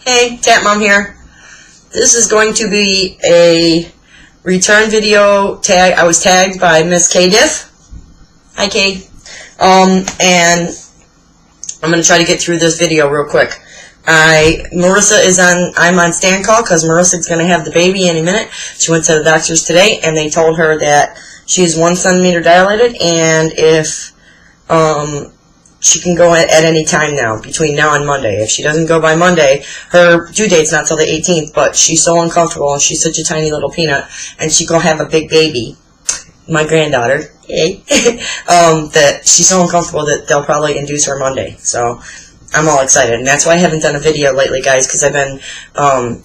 Hey, Tatmom here. This is going to be a return video tag. I was tagged by Miss K-diff. Hi, K. And I'm going to try to get through this video real quick. Marissa is on, I'm on stand call because Marissa's going to have the baby any minute. She went to the doctors today and they told her that she's 1 centimeter dilated and if, she can go at any time now, between now and Monday. If she doesn't go by Monday, her due date's not till the 18th, but she's so uncomfortable and she's such a tiny little peanut and she gonna have a big baby, my granddaughter, yay, that she's so uncomfortable that they'll probably induce her Monday. So I'm all excited, and that's why I haven't done a video lately, guys, because I've been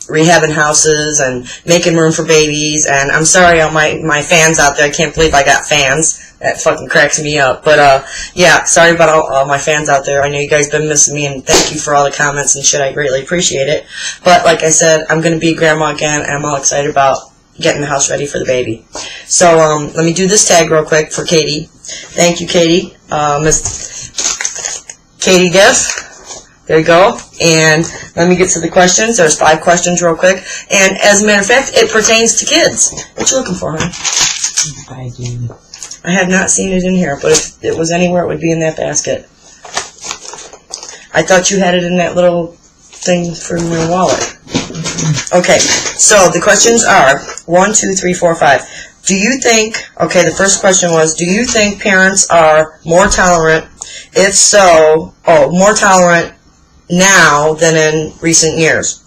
rehabbing houses and making room for babies, and I'm sorry all my fans out there. I can't believe I got fans. That fucking cracks me up. But, yeah, sorry about all my fans out there. I know you guys been missing me, and thank you for all the comments and shit. I greatly appreciate it. But, like I said, I'm going to be a grandma again, and I'm all excited about getting the house ready for the baby. So, let me do this tag real quick for Katie. Thank you, Katie. Miss Katie Diff. There you go. And let me get to the questions. There's 5 questions real quick. And as a matter of fact, it pertains to kids. What you looking for, honey? I have not seen it in here, but if it was anywhere, it would be in that basket. I thought you had it in that little thing from your wallet. Okay, so the questions are 1, 2, 3, 4, 5. Do you think, okay, the first question was, do you think parents are more tolerant? If so, more tolerant now than in recent years?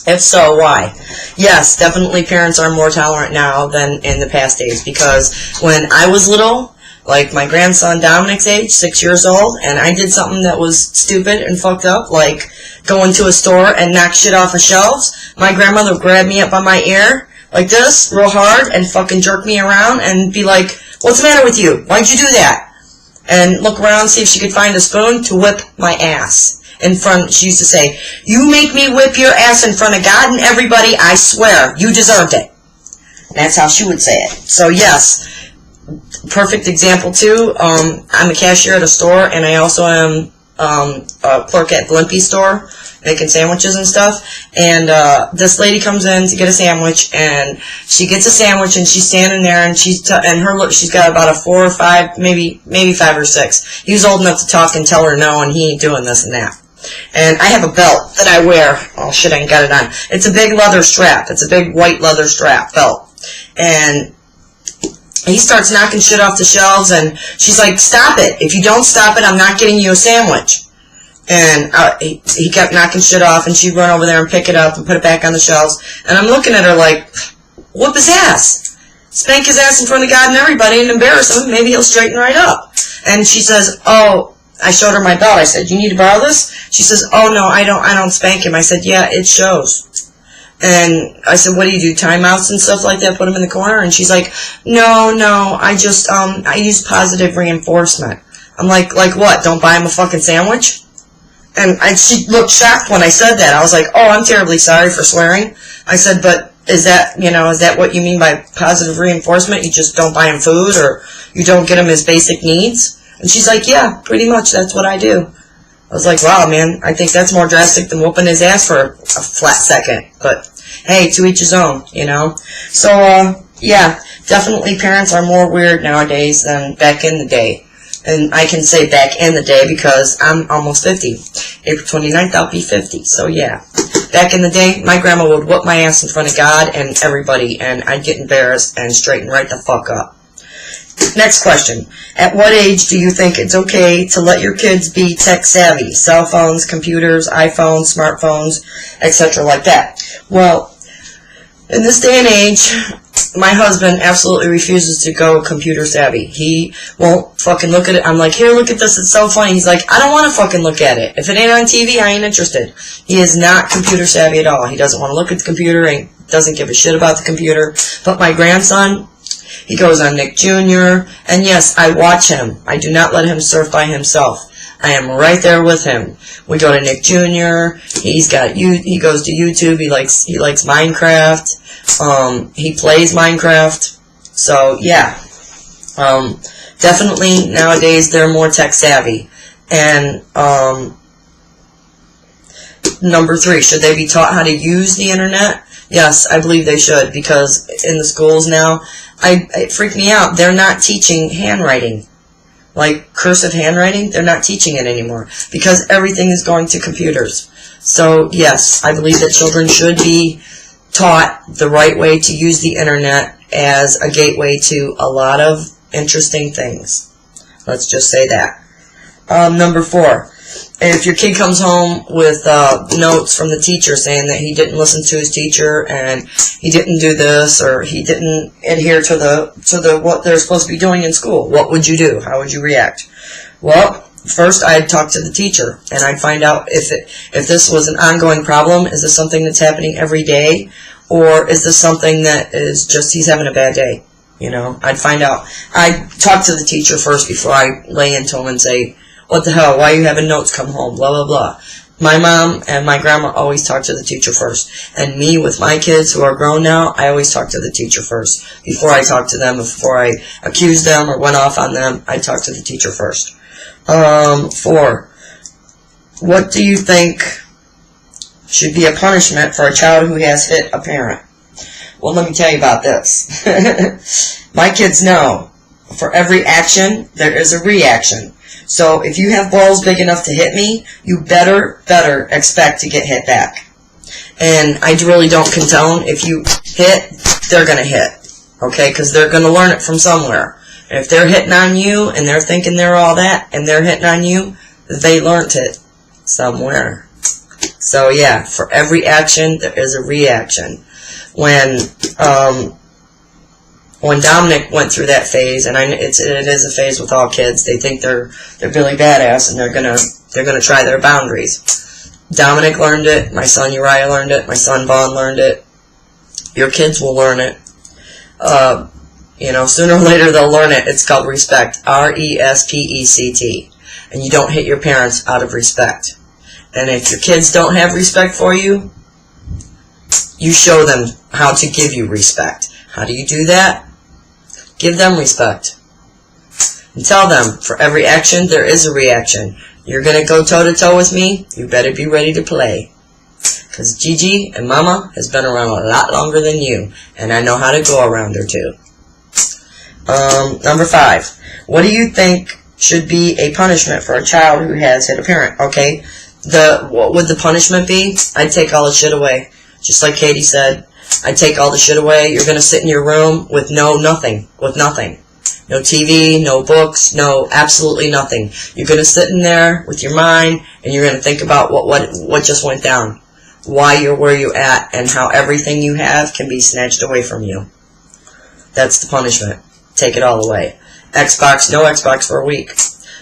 If so, why? Yes, definitely parents are more tolerant now than in the past days, because when I was little, like my grandson Dominic's age, 6 years old, and I did something that was stupid and fucked up, like go into a store and knock shit off of shelves, my grandmother would grab me up by my ear, like this, real hard, and fucking jerk me around and be like, what's the matter with you? Why'd you do that? And look around, see if she could find a spoon to whip my ass. In front, she used to say, you make me whip your ass in front of God and everybody, I swear, you deserved it. That's how she would say it. So yes, perfect example too. I'm a cashier at a store, and I also am a clerk at Blimpie store, making sandwiches and stuff. And this lady comes in to get a sandwich, and she gets a sandwich, and she's standing there, and she's got about a 4 or 5, maybe 5 or 6. He was old enough to talk and tell her no, and he ain't doing this and that. And I have a belt that I wear. Oh shit, I ain't got it on. It's a big leather strap. It's a big white leather strap belt. And he starts knocking shit off the shelves, and she's like, stop it. If you don't stop it, I'm not getting you a sandwich. And he kept knocking shit off, and she'd run over there and pick it up and put it back on the shelves. And I'm looking at her like, whoop his ass. Spank his ass in front of God and everybody and embarrass him. Maybe he'll straighten right up. And she says, oh, I showed her my belt. I said, you need to borrow this? She says, oh, no, I don't spank him. I said, yeah, it shows. And I said, what do you do, timeouts and stuff like that, put him in the corner? And she's like, no, I just, I use positive reinforcement. I'm like what? Don't buy him a fucking sandwich? And she looked shocked when I said that. I was like, oh, I'm terribly sorry for swearing. I said, but is that what you mean by positive reinforcement? You just don't buy him food, or you don't get him his basic needs? And she's like, yeah, pretty much, that's what I do. I was like, wow, man, I think that's more drastic than whooping his ass for a flat second. But, hey, to each his own, you know? So, yeah, definitely parents are more weird nowadays than back in the day. And I can say back in the day because I'm almost 50. April 29th, I'll be 50. So, yeah. Back in the day, my grandma would whoop my ass in front of God and everybody, and I'd get embarrassed and straighten right the fuck up. Next question. At what age do you think it's okay to let your kids be tech savvy? Cell phones, computers, iPhones, smartphones, etc. like that. Well, in this day and age, my husband absolutely refuses to go computer savvy. He won't fucking look at it. I'm like, here, look at this. It's so funny. He's like, I don't want to fucking look at it. If it ain't on TV, I ain't interested. He is not computer savvy at all. He doesn't want to look at the computer and doesn't give a shit about the computer. But my grandson, he goes on Nick Jr., and yes, I watch him. I do not let him surf by himself. I am right there with him. We go to Nick Jr., he goes to YouTube, he likes Minecraft, he plays Minecraft, so yeah, definitely nowadays they're more tech savvy, and Number 3, should they be taught how to use the internet? Yes, I believe they should, because in the schools now, it freaked me out. They're not teaching handwriting. Like cursive handwriting, they're not teaching it anymore because everything is going to computers. So yes, I believe that children should be taught the right way to use the internet as a gateway to a lot of interesting things. Let's just say that. Number 4, if your kid comes home with notes from the teacher saying that he didn't listen to his teacher and he didn't do this or he didn't adhere to the what they're supposed to be doing in school, what would you do? How would you react? Well, first I'd talk to the teacher and I'd find out if this was an ongoing problem. Is this something that's happening every day, or is this something that is just he's having a bad day? You know, I'd find out. I'd talk to the teacher first before I lay into him and say, what the hell, why are you having notes come home, blah, blah, blah. My mom and my grandma always talk to the teacher first. And me, with my kids who are grown now, I always talk to the teacher first. Before I talk to them, before I accuse them or went off on them, I talk to the teacher first. 4, what do you think should be a punishment for a child who has hit a parent? Well, let me tell you about this. My kids know, for every action, there is a reaction. So if you have balls big enough to hit me, you better expect to get hit back. And I really don't condone, if you hit, they're going to hit. Okay, because they're going to learn it from somewhere. And if they're hitting on you and they're thinking they're all that and they're hitting on you, they learned it somewhere. So yeah, for every action, there is a reaction. When Dominic went through that phase, and it is a phase with all kids, they think they're really badass and they're gonna try their boundaries. Dominic learned it. My son Uriah learned it. My son Vaughn learned it. Your kids will learn it. You know, sooner or later they'll learn it. It's called respect. R-E-S-P-E-C-T. And you don't hit your parents out of respect. And if your kids don't have respect for you, you show them how to give you respect. How do you do that? Give them respect. And tell them, for every action, there is a reaction. You're going to go toe-to-toe with me? You better be ready to play. Because Gigi and Mama has been around a lot longer than you, and I know how to go around her too. Number 5. What do you think should be a punishment for a child who has hit a parent? Okay, what would the punishment be? I'd take all the shit away. Just like Katie said, I'd take all the shit away. You're going to sit in your room with nothing. No TV, no books, no absolutely nothing. You're going to sit in there with your mind, and you're going to think about what just went down, why you're where you're at, and how everything you have can be snatched away from you. That's the punishment. Take it all away. Xbox, no Xbox for a week.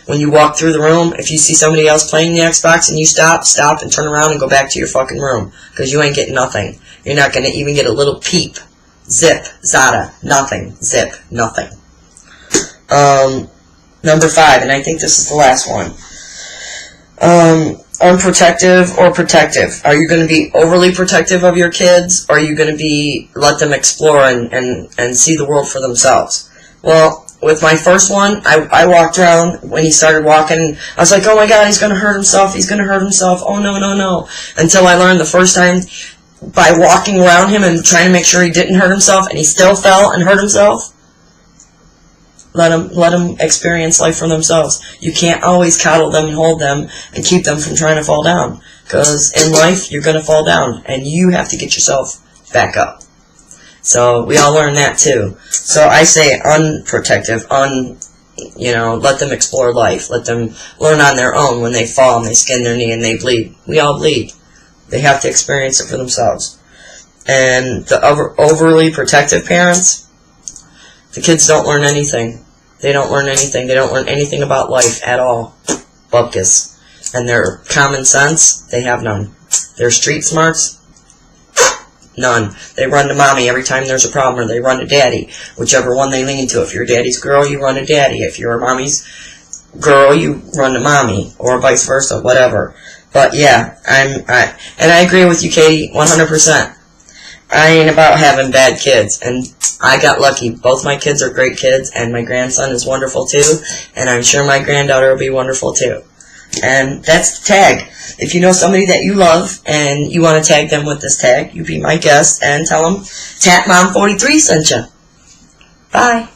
When you walk through the room, if you see somebody else playing the Xbox and you stop and turn around and go back to your fucking room, because you ain't getting nothing. You're not going to even get a little peep. Zip, zada, nothing. Zip, nothing. Number 5, and I think this is the last one. Unprotective or protective. Are you going to be overly protective of your kids, or are you going to let them explore and see the world for themselves? Well, with my first one, I walked around when he started walking. I was like, oh my God, he's going to hurt himself. He's going to hurt himself. Oh, no, no, no. Until I learned the first time by walking around him and trying to make sure he didn't hurt himself, and he still fell and hurt himself. Let them experience life for themselves. You can't always coddle them and hold them and keep them from trying to fall down. Because in life, you're going to fall down, and you have to get yourself back up. So we all learn that too. So I say unprotective, let them explore life. Let them learn on their own when they fall and they skin their knee and they bleed. We all bleed. They have to experience it for themselves. And the overly protective parents, the kids don't learn anything. They don't learn anything. They don't learn anything about life at all. Bupkis. And their common sense, they have none. Their street smarts, none. They run to mommy every time there's a problem, or they run to daddy, whichever one they lean to. If you're daddy's girl, you run to daddy. If you're mommy's girl, you run to mommy, or vice versa, whatever. But yeah, and I agree with you, Katie, 100%. I ain't about having bad kids, and I got lucky. Both my kids are great kids, and my grandson is wonderful too, and I'm sure my granddaughter will be wonderful too. And that's the tag. If you know somebody that you love and you want to tag them with this tag, you be my guest and tell them Tatmom43 sent you. Bye.